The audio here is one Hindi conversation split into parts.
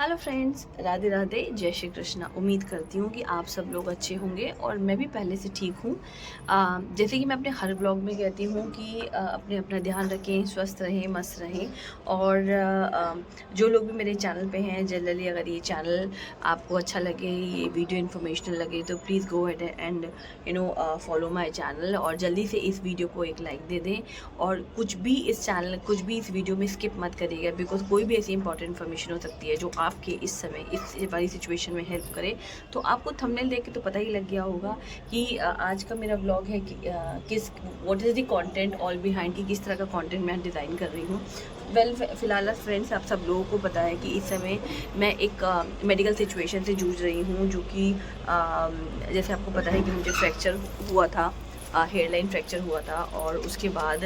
हेलो फ्रेंड्स, राधे राधे, जय श्री कृष्णा। उम्मीद करती हूँ कि आप सब लोग अच्छे होंगे और मैं भी पहले से ठीक हूँ। जैसे कि मैं अपने हर ब्लॉग में कहती हूँ कि अपने अपना ध्यान रखें, स्वस्थ रहें, मस्त रहें। और जो लोग भी मेरे चैनल पे हैं, जनरली अगर ये चैनल आपको अच्छा लगे, ये वीडियो इन्फॉर्मेशनल लगे, तो please go ahead and follow my channel और जल्दी से इस वीडियो को एक लाइक दे दें। और कुछ भी इस वीडियो में स्किप मत करिएगा, बिकॉज कोई भी ऐसी इंपॉर्टेंट इन्फॉर्मेशन हो सकती है जो आपके इस समय इस वाली सिचुएशन में हेल्प करे। तो आपको थंबनेल देख के तो पता ही लग गया होगा कि आज का मेरा ब्लॉग है कि किस what is the content all behind, कि किस तरह का कंटेंट मैं डिज़ाइन कर रही हूँ। फ़िलहाल फ्रेंड्स, आप सब लोगों को पता है कि इस समय मैं एक मेडिकल सिचुएशन से जूझ रही हूँ, जो कि जैसे आपको पता है कि मुझे फ्रैक्चर हुआ था, हेयरलाइन फ्रैक्चर हुआ था और उसके बाद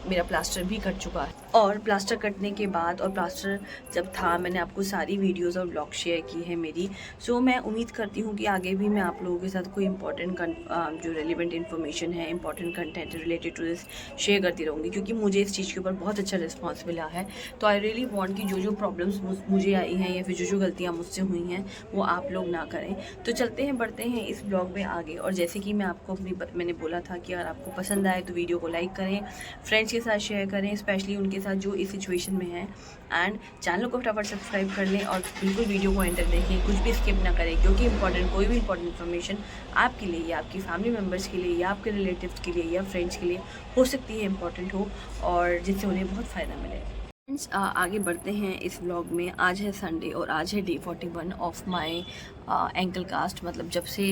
मेरा प्लास्टर भी कट चुका है। और प्लास्टर कटने के बाद और प्लास्टर जब था, मैंने आपको सारी वीडियोस और ब्लॉग शेयर की है मेरी। सो मैं उम्मीद करती हूँ कि आगे भी मैं आप लोगों के साथ कोई इंपॉर्टेंट जो रेलिवेंट इन्फॉर्मेशन है, important content related to this share करती रहूँगी, क्योंकि मुझे इस चीज़ के ऊपर बहुत अच्छा रिस्पॉन्स मिला है। तो आई रियली वांट कि जो प्रॉब्लम्स मुझे आई हैं या फिर जो गलतियाँ मुझसे हुई हैं वो आप लोग ना करें। तो चलते हैं, बढ़ते हैं इस ब्लॉग में आगे। और जैसे कि मैं आपको मैंने बोला था कि अगर आपको पसंद आए तो वीडियो को लाइक करें, फ्रेंड्स के साथ शेयर करें, स्पेशली उनके साथ जो इस सिचुएशन में है। एंड चैनल को फटाफट सब्सक्राइब कर लें और बिल्कुल वीडियो को एंड तक देखें, कुछ भी स्किप ना करें, क्योंकि कोई भी इंपॉर्टेंट इन्फॉर्मेशन आपके लिए या आपकी फैमिली मेम्बर्स के लिए या आपके रिलेटिव्स के लिए या फ्रेंड्स के लिए हो सकती है इंपॉर्टेंट हो और जिससे उन्हें बहुत फ़ायदा मिले। फ्रेंड्स, आगे बढ़ते हैं इस व्लॉग में। आज है संडे और आज है day 41 of my ankle cast. मतलब जब से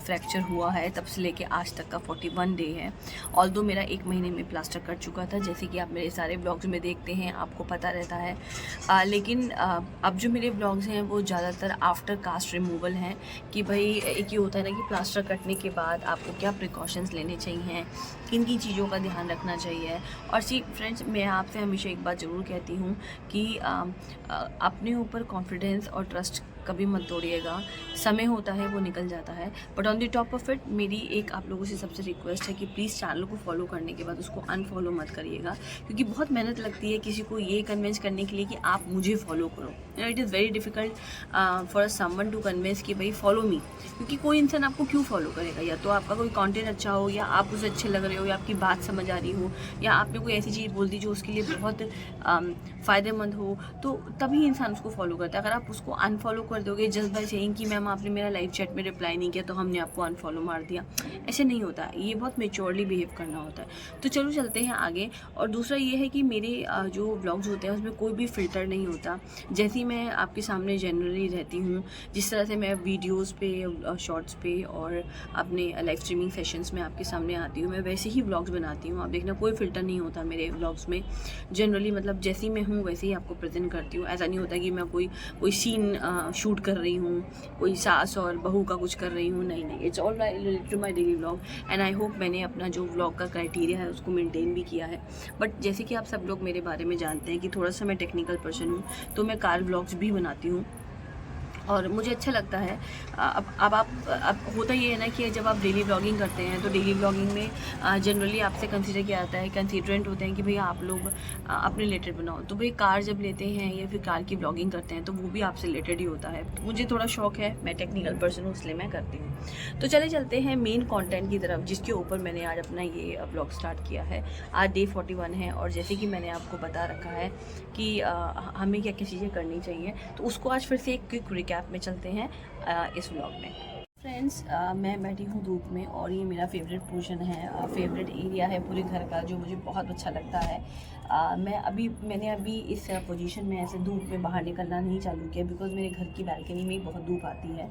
फ्रैक्चर हुआ है तब से लेके आज तक का 41 डे है। ऑल्दो मेरा 1 महीने में प्लास्टर कट चुका था, जैसे कि आप मेरे सारे ब्लॉग्स में देखते हैं, आपको पता रहता है। लेकिन अब जो मेरे ब्लॉग्स हैं वो ज़्यादातर आफ्टर कास्ट रिमूवल हैं, कि भाई एक ये होता है ना कि प्लास्टर कटने के बाद आपको क्या प्रिकॉशंस लेने चाहिए, किन किन चीज़ों का ध्यान रखना चाहिए। और फ्रेंड्स, मैं आपसे हमेशा एक बात ज़रूर कहती हूँ कि अपने ऊपर कॉन्फिडेंस और ट्रस्ट कभी मत तोड़िएगा। समय होता है वो निकल जाता है, but on the top of it मेरी एक आप लोगों से सबसे रिक्वेस्ट है कि प्लीज़ चैनल को फॉलो करने के बाद उसको अनफॉलो मत करिएगा, क्योंकि बहुत मेहनत लगती है किसी को ये कन्विंस करने के लिए कि आप मुझे फॉलो करो। It is very difficult for someone to convince कि भाई फॉलो मी, क्योंकि कोई इंसान आपको क्यों फॉलो करेगा? या तो आपका कोई कंटेंट अच्छा हो, या आप उसे अच्छे लग रहे हो, या आपकी बात समझ आ रही हो, या आपने कोई ऐसी चीज़ बोल दी जो उसके लिए बहुत फ़ायदेमंद हो, तो तभी इंसान उसको फॉलो करता है। अगर आप उसको अनफॉलो कर दोगे जस्ट बाय सेइंग कि मैम आपने मेरा लाइव चैट में रिप्लाई नहीं किया तो हमने आपको अनफॉलो मार दिया, ऐसे नहीं होता है। ये बहुत मेच्योरली बिहेव करना होता है। तो चलो चलते हैं आगे। और दूसरा ये है कि मेरे जो व्लॉग्स होते हैं उसमें कोई भी फ़िल्टर नहीं होता। जैसे ही मैं आपके सामने जनरली रहती हूँ, जिस तरह से मैं वीडियोज़ पे, शॉर्ट्स पे और अपने लाइव स्ट्रीमिंग सेशंस में आपके सामने आती हूँ, मैं वैसे ही व्लॉग्स बनाती हूँ। आप देखना, कोई फ़िल्टर नहीं होता मेरे व्लॉग्स में। जनरली मतलब जैसी मैं हूँ वैसे ही आपको प्रेजेंट करती हूँ। ऐसा नहीं होता कि मैं कोई सीन शूट कर रही हूँ, कोई सास और बहू का कुछ कर रही हूँ। नहीं, it's all related to my daily vlog. And I hope मैंने अपना जो व्लॉग का क्राइटेरिया है उसको मेंटेन भी किया है। बट जैसे कि आप सब लोग मेरे बारे में जानते हैं कि थोड़ा सा मैं टेक्निकल पर्सन हूँ, तो मैं कार व्लॉग्स भी बनाती हूँ और मुझे अच्छा लगता है। अब होता ये है ना कि जब आप डेली ब्लॉगिंग करते हैं तो डेली ब्लॉगिंग में जनरली आपसे कंसीडर किया जाता है, कंसीडरेंट होते हैं कि भई आप लोग अपने रिलेटेड बनाओ। तो भाई कार जब लेते हैं या फिर कार की ब्लॉगिंग करते हैं तो वो भी आपसे रिलेटेड ही होता है। तो मुझे थोड़ा शौक है, मैं टेक्निकल पर्सन हूँ इसलिए मैं करती हूँ। तो चले चलते हैं मेन कॉन्टेंट की तरफ, जिसके ऊपर मैंने आज अपना ये ब्लॉग स्टार्ट किया है। आज डे 41 है और जैसे कि मैंने आपको बता रखा है कि हमें क्या क्या चीज़ें करनी चाहिए, तो उसको आज फिर से एक क्विक रिकैप में चलते हैं इस व्लॉग में। फ्रेंड्स, मैं बैठी हूँ धूप में और ये मेरा फेवरेट पोर्शन है, फेवरेट एरिया है पूरे घर का, जो मुझे बहुत अच्छा लगता है। मैंने अभी इस पोजीशन में ऐसे धूप में बाहर निकलना नहीं चालू किया, बिकॉज मेरे घर की बैल्कनी में बहुत धूप आती है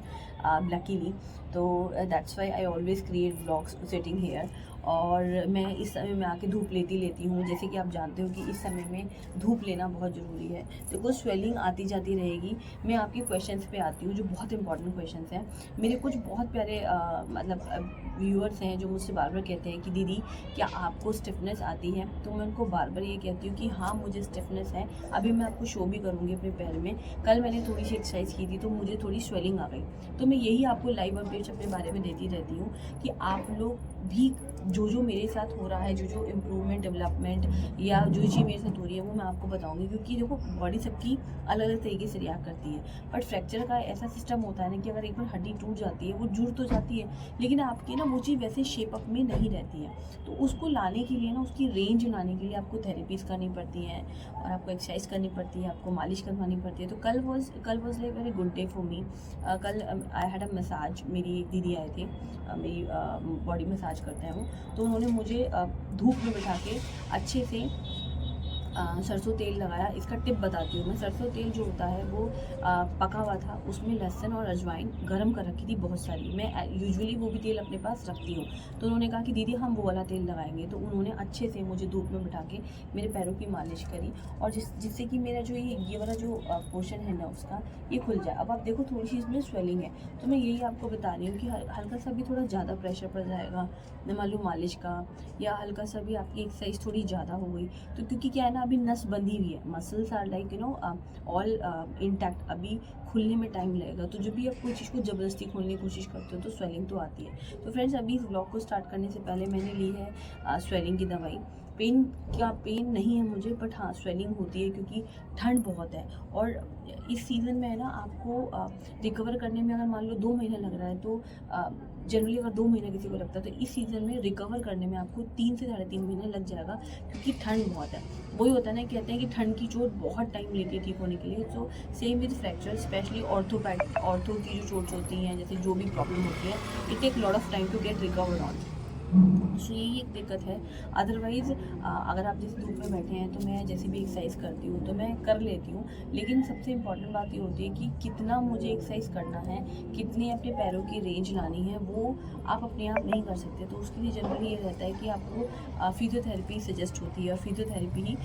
लकीली। तो that's why I always create vlogs sitting here. और मैं इस समय में आके धूप लेती हूँ। जैसे कि आप जानते हो कि इस समय में धूप लेना बहुत ज़रूरी है। देखो, स्वेलिंग आती जाती रहेगी। मैं आपके क्वेश्चंस पे आती हूँ जो बहुत इंपॉर्टेंट क्वेश्चंस हैं। मेरे कुछ बहुत प्यारे व्यूअर्स हैं जो मुझसे बार बार कहते हैं कि दीदी क्या आपको स्टिफनेस आती है? तो मैं उनको बार बार ये कहती हूँ कि हाँ, मुझे स्टिफनेस है। अभी मैं आपको शो भी करूँगी अपने पैर में। कल मैंने थोड़ी सी एक्सरसाइज की थी तो मुझे थोड़ी स्वेलिंग आ गई। तो मैं यही आपको लाइव अपडेट्स अपने बारे में देती रहती हूँ कि आप लोग भी जो मेरे साथ हो रहा है, जो इम्प्रूवमेंट, डेवलपमेंट या जो चीज़ मेरे साथ हो रही है वो मैं आपको बताऊंगी, क्योंकि देखो बॉडी सबकी अलग अलग तरीके से रिएक्ट करती है। बट फ्रैक्चर का ऐसा सिस्टम होता है ना कि अगर एक बार हड्डी टूट जाती है वो जुड़ तो जाती है, लेकिन आपकी ना वो चीज़ वैसे शेप अप में नहीं रहती है। तो उसको लाने के लिए ना, उसकी रेंज लाने के लिए आपको थेरेपीज़ करनी पड़ती हैं और आपको एक्सरसाइज करनी पड़ती है, आपको मालिश करवानी पड़ती है। तो कल was like very good day for me. कल आई हैड अ मसाज। मेरी एक दीदी आए थे, मेरी बॉडी मसाज करते हैं वो, तो उन्होंने मुझे धूप में बिठा के अच्छे से सरसों तेल लगाया। इसका टिप बताती हूँ मैं। सरसों तेल जो होता है वो पका हुआ था, उसमें लहसुन और अजवाइन गरम कर रखी थी बहुत सारी। मैं यूजुअली वो भी तेल अपने पास रखती हूँ। तो उन्होंने कहा कि दीदी हम वो वाला तेल लगाएंगे। तो उन्होंने अच्छे से मुझे धूप में बिठा के मेरे पैरों की मालिश करी, और जिससे कि मेरा जो ये वाला जो पोर्शन है ना उसका, ये खुल जाए। अब आप देखो थोड़ी सी इसमें स्वेलिंग है, तो मैं यही आपको बता रही हूँ कि हल्का सा भी थोड़ा ज़्यादा प्रेशर पड़ जाएगा न मालूम मालिश का, या हल्का सा भी आपकी एक्सरसाइज थोड़ी ज़्यादा हो गई, तो क्योंकि क्या है ना, अभी नस बंधी हुई है, muscles are like all intact, अभी खुलने में टाइम लगेगा। तो जब भी आप कोई चीज़ को ज़बरदस्ती खोलने की कोशिश करते हो तो स्वेलिंग तो आती है। तो फ्रेंड्स, अभी इस ब्लॉग को स्टार्ट करने से पहले मैंने ली है स्वेलिंग की दवाई। पेन नहीं है मुझे, बट हाँ स्वेलिंग होती है क्योंकि ठंड बहुत है। और इस सीज़न में है ना, आपको रिकवर करने में अगर मान लो 2 महीने लग रहा है, तो जनरली अगर 2 महीने किसी को लगता है, तो इस सीज़न में रिकवर करने में आपको 3 से 3.5 महीने लग जाएगा, क्योंकि ठंड बहुत है। वही होता है ना, कहते हैं कि ठंड की चोट बहुत टाइम लेती है ठीक होने के लिए। तो same with fracture, specially ortho की जो चोट होती हैं, जैसे जो भी प्रॉब्लम होती है, it take lot of time to get recovered on. So यही एक दिक्कत है। अदरवाइज़ अगर आप जैसे धूप में बैठे हैं, तो मैं जैसे भी एक्सरसाइज करती हूँ तो मैं कर लेती हूँ, लेकिन सबसे इम्पॉर्टेंट बात ये होती है कि कितना मुझे एक्सरसाइज करना है, कितनी अपने पैरों की रेंज लानी है, वो आप अपने आप नहीं कर सकते। तो उसके लिए जनरली ये रहता है कि आपको फिजियोथेरेपी सजेस्ट होती है, और फिजियोथेरेपी ही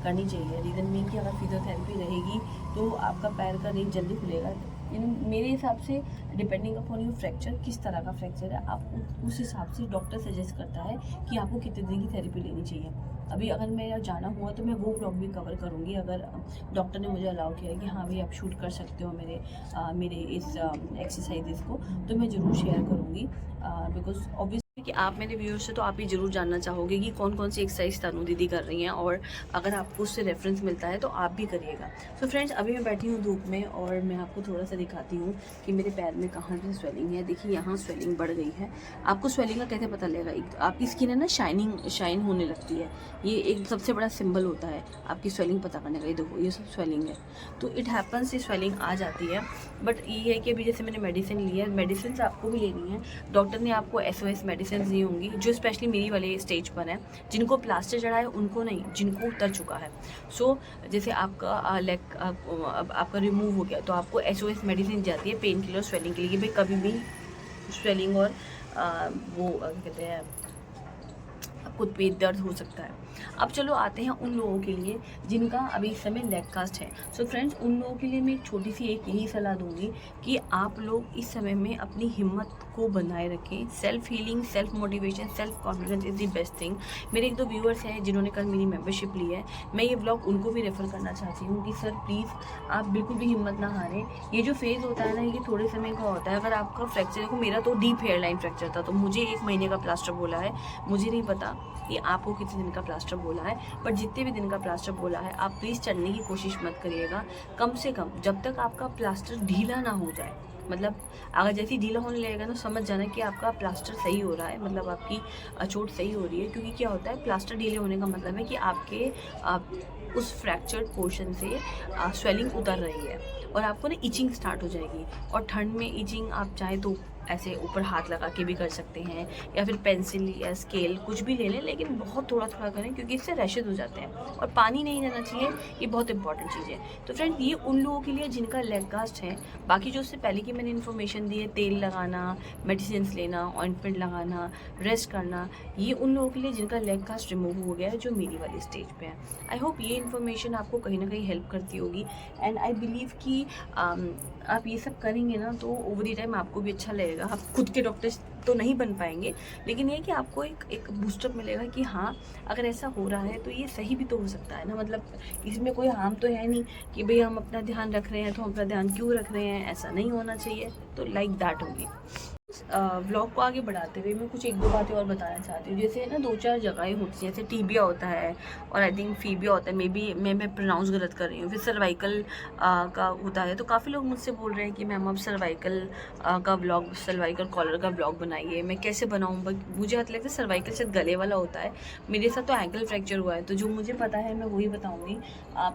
करनी चाहिए। रीज़न मीन कि अगर फिजियोथेरेपी रहेगी तो आपका पैर का रेंज जल्दी खुलेगा। मेरे हिसाब से डिपेंडिंग अपॉन योर फ्रैक्चर, किस तरह का फ्रैक्चर है, आप उस हिसाब से डॉक्टर सजेस्ट करता है कि आपको कितने दिन की थेरेपी लेनी चाहिए। अभी अगर मेरा जाना हुआ तो मैं वो ब्लॉग भी कवर करूँगी, अगर डॉक्टर ने मुझे अलाउ किया है कि हाँ भाई आप शूट कर सकते हो मेरे इस एक्सरसाइजेस को, तो मैं ज़रूर शेयर करूँगी। बिकॉज ऑब्वियसली कि आप मेरे व्यूअर्स से, तो आप ये ज़रूर जानना चाहोगे कि कौन कौन सी एक्सरसाइज तनु दीदी कर रही हैं, और अगर आपको उससे रेफरेंस मिलता है तो आप भी करिएगा। सो फ्रेंड्स, अभी मैं बैठी हूँ धूप में, और मैं आपको थोड़ा सा दिखाती हूँ कि मेरे पैर में कहाँ से स्वेलिंग है। देखिए यहाँ स्वेलिंग बढ़ गई है। आपको स्वेलिंग का कैसे पता लगेगा? आपकी स्किन है ना शाइन होने लगती है, ये एक सबसे बड़ा सिंबल होता है आपकी स्वेलिंग पता करने का। ये देखो, ये सब स्वेलिंग है, तो इट हैपन्स से स्वेलिंग आ जाती है। बट ये है कि अभी जैसे मैंने मेडिसिन ली है, मेडिसिन आपको भी लेनी है। डॉक्टर ने आपको SOS मेडिसिन दी होंगी, जो स्पेशली मेरी वाले स्टेज पर है, जिनको प्लास्टर चढ़ा है उनको नहीं, जिनको उतर चुका है। सो जैसे आपका लेग आपका रिमूव हो गया, तो आपको SOS मेडिसिन जाती है पेन किलर स्वेलिंग के लिए, कि भाई कभी भी स्वेलिंग और वो कहते हैं आपको पेट दर्द हो सकता है। अब चलो आते हैं उन लोगों के लिए जिनका अभी इस समय लेग कास्ट है। सो फ्रेंड्स, उन लोगों के लिए मैं एक छोटी सी एक यही सलाह दूंगी कि आप लोग इस समय में अपनी हिम्मत को बनाए रखें। Self healing, self motivation, self confidence is the best thing. मेरे 1-2 व्यूअर्स हैं जिन्होंने कल मेरी मेंबरशिप ली है, मैं ये ब्लॉग उनको भी रेफ़र करना चाहती हूँ कि सर प्लीज़ आप बिल्कुल भी हिम्मत ना हारें। ये जो फेज़ होता है ना, ये थोड़े समय का होता है। अगर आपका फ्रैक्चर, देखो मेरा तो डीप हेयर लाइन फ्रैक्चर था, तो मुझे 1 महीने का प्लास्टर बोला है। मुझे नहीं पता कि आपको कितने दिन का प्लास्टर बोला है, पर जितने भी दिन का प्लास्टर बोला है, आप प्लीज़ चढ़ने की कोशिश मत करिएगा। कम से कम जब तक आपका प्लास्टर ढीला ना हो जाए, मतलब अगर जैसे ही ढीला होने लगेगा तो समझ जाना कि आपका प्लास्टर सही हो रहा है, मतलब आपकी चोट सही हो रही है। क्योंकि क्या होता है, प्लास्टर ढीले होने का मतलब है कि आपके उस फ्रैक्चर्ड पोर्शन से स्वेलिंग उतर रही है, और आपको ना इचिंग स्टार्ट हो जाएगी। और ठंड में इचिंग आप चाहे तो ऐसे ऊपर हाथ लगा के भी कर सकते हैं, या फिर पेंसिल या स्केल कुछ भी ले लें, लेकिन बहुत थोड़ा थोड़ा करें, क्योंकि इससे रैशेज हो जाते हैं। और पानी नहीं रहना चाहिए, ये बहुत इंपॉर्टेंट चीज़ है। तो फ्रेंड्स, ये उन लोगों के लिए जिनका लेग कास्ट है। बाकी जो उससे पहले की मैंने इन्फॉर्मेशन दी है, तेल लगाना, मेडिसिन लेना, ऑइंटमेंट लगाना, रेस्ट करना, ये उन लोगों के लिए जिनका लेग कास्ट रिमूव हो गया है, जो मेरी वाली स्टेज पे है। आई होप ये इन्फॉर्मेशन आपको कहीं ना कहीं हेल्प करती होगी, एंड आई बिलीव कि आप ये सब करेंगे ना, तो ओवर द टाइम आपको भी अच्छा लगेगा। आप खुद के डॉक्टर तो नहीं बन पाएंगे, लेकिन ये कि आपको एक बूस्टअप मिलेगा कि हाँ, अगर ऐसा हो रहा है तो ये सही भी तो हो सकता है ना। मतलब इसमें कोई हार्म तो है नहीं कि भाई हम अपना ध्यान रख रहे हैं तो हम अपना ध्यान क्यों रख रहे हैं, ऐसा नहीं होना चाहिए। तो लाइक दैट होगी। व्लॉग को आगे बढ़ाते हुए मैं कुछ एक दो बातें और बताना चाहती हूँ। जैसे ना दो चार जगहें होती हैं, जैसे टीबिया होता है और आई थिंक फीबिया होता है, मे बी मैं प्रोनाउंस गलत कर रही हूँ। फिर सर्वाइकल का होता है। तो काफ़ी लोग मुझसे बोल रहे हैं कि मैम आप सर्वाइकल का व्लॉग, सर्वाइकल कॉलर का व्लॉग बनाइए। मैं कैसे बनाऊँ? मुझे लगता है सर्वाइकल शायद गले वाला होता है, मेरे साथ तो एंकल फ्रैक्चर हुआ है, तो जो मुझे पता है मैं वही बताऊँगी।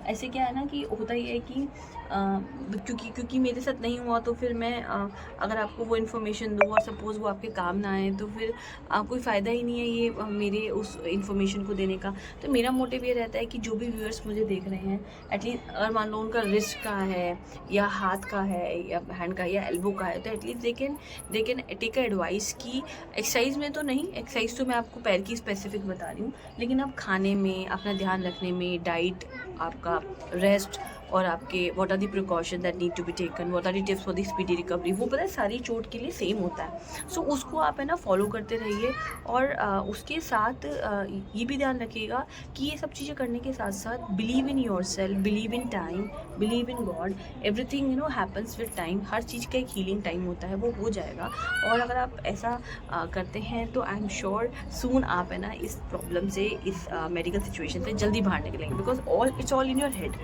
ऐसे क्या है ना कि होता ही है कि क्योंकि मेरे साथ नहीं हुआ, तो फिर मैं अगर आपको वो इन्फॉर्मेशन दूँ और सपोज़ वो आपके काम ना आए, तो फिर कोई फ़ायदा ही नहीं है ये मेरे उस इन्फॉर्मेशन को देने का। तो मेरा मोटिव ये रहता है कि जो भी व्यूअर्स मुझे देख रहे हैं, एटलीस्ट अगर मान लो उनका रिस्ट का है या हाथ का है या हैंड का या एल्बो का है, तो at least they can take advice की एक्सरसाइज में तो नहीं, एक्सरसाइज तो मैं आपको पैर की स्पेसिफिक बता रही हूँ, लेकिन आप खाने में अपना ध्यान रखने में, डाइट, आपका रेस्ट और आपके what are the precaution that need to be taken, what are the tips for the speedy recovery, वो पता है सारी चोट के लिए सेम होता है। सो उसको आप है ना फॉलो करते रहिए और उसके साथ ये भी ध्यान रखिएगा कि ये सब चीज़ें करने के साथ साथ believe in yourself, believe in time, believe in God. Everything happens with time. हर चीज़ का एक हीलिंग टाइम होता है, वो हो जाएगा। और अगर आप ऐसा करते हैं तो आई एम श्योर सून आप है ना इस प्रॉब्लम से, इस मेडिकल सिचुएशन से जल्दी बाहर निकलेंगे। Because it's all in your head.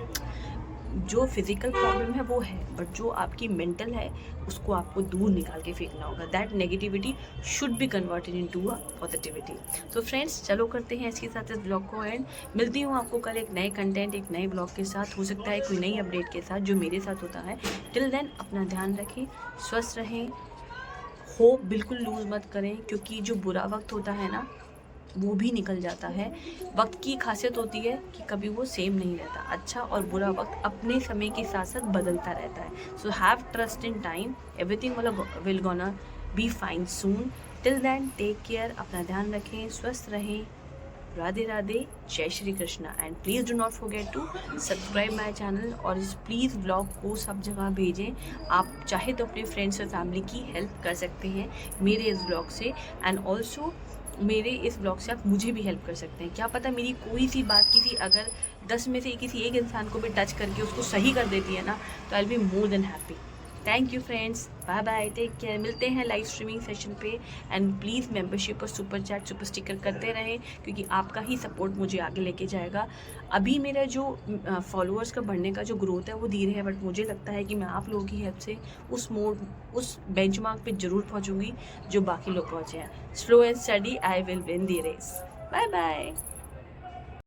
जो फिजिकल प्रॉब्लम है वो है, बट जो आपकी मेंटल है उसको आपको दूर निकाल के फेंकना होगा। That negativity should be converted into a positivity. तो फ्रेंड्स चलो करते हैं इसके साथ इस ब्लॉग को एंड। मिलती हूँ आपको कल एक नए कंटेंट, एक नए ब्लॉग के साथ, हो सकता है कोई नई अपडेट के साथ जो मेरे साथ होता है। टिल देन अपना ध्यान रखें, स्वस्थ रहें, होप बिल्कुल लूज़ मत करें, क्योंकि जो बुरा वक्त होता है ना वो भी निकल जाता है। वक्त की खासियत होती है कि कभी वो सेम नहीं रहता। अच्छा और बुरा वक्त अपने समय के साथ साथ बदलता रहता है। So have trust in time, everything will gonna be fine soon. Till then take care, अपना ध्यान रखें, स्वस्थ रहें। राधे राधे, जय Shri Krishna. And please do not forget to subscribe my channel और इस प्लीज़ ब्लॉग को सब जगह भेजें। आप चाहे तो अपने फ्रेंड्स और फैमिली की हेल्प कर सकते हैं मेरे इस ब्लॉग से, एंड ऑल्सो मेरे इस ब्लॉग से आप मुझे भी हेल्प कर सकते हैं। क्या पता मेरी कोई सी बात किसी अगर 10 में से किसी एक इंसान को भी टच करके उसको सही कर देती है ना, तो I will be more than happy. Thank you friends, bye bye, take care. मिलते हैं लाइव स्ट्रीमिंग सेशन पे एंड प्लीज़ मेंबरशिप और सुपर चैट, सुपर स्टिकर करते रहें, क्योंकि आपका ही सपोर्ट मुझे आगे लेके जाएगा। अभी मेरा जो फॉलोअर्स का बढ़ने का जो ग्रोथ है वो धीरे है, बट मुझे लगता है कि मैं आप लोगों की हेल्प से उस बेंचमार्क पे ज़रूर पहुँचूँगी जो बाकी लोग पहुँचे हैं। Slow and steady, I will win the race. Bye bye.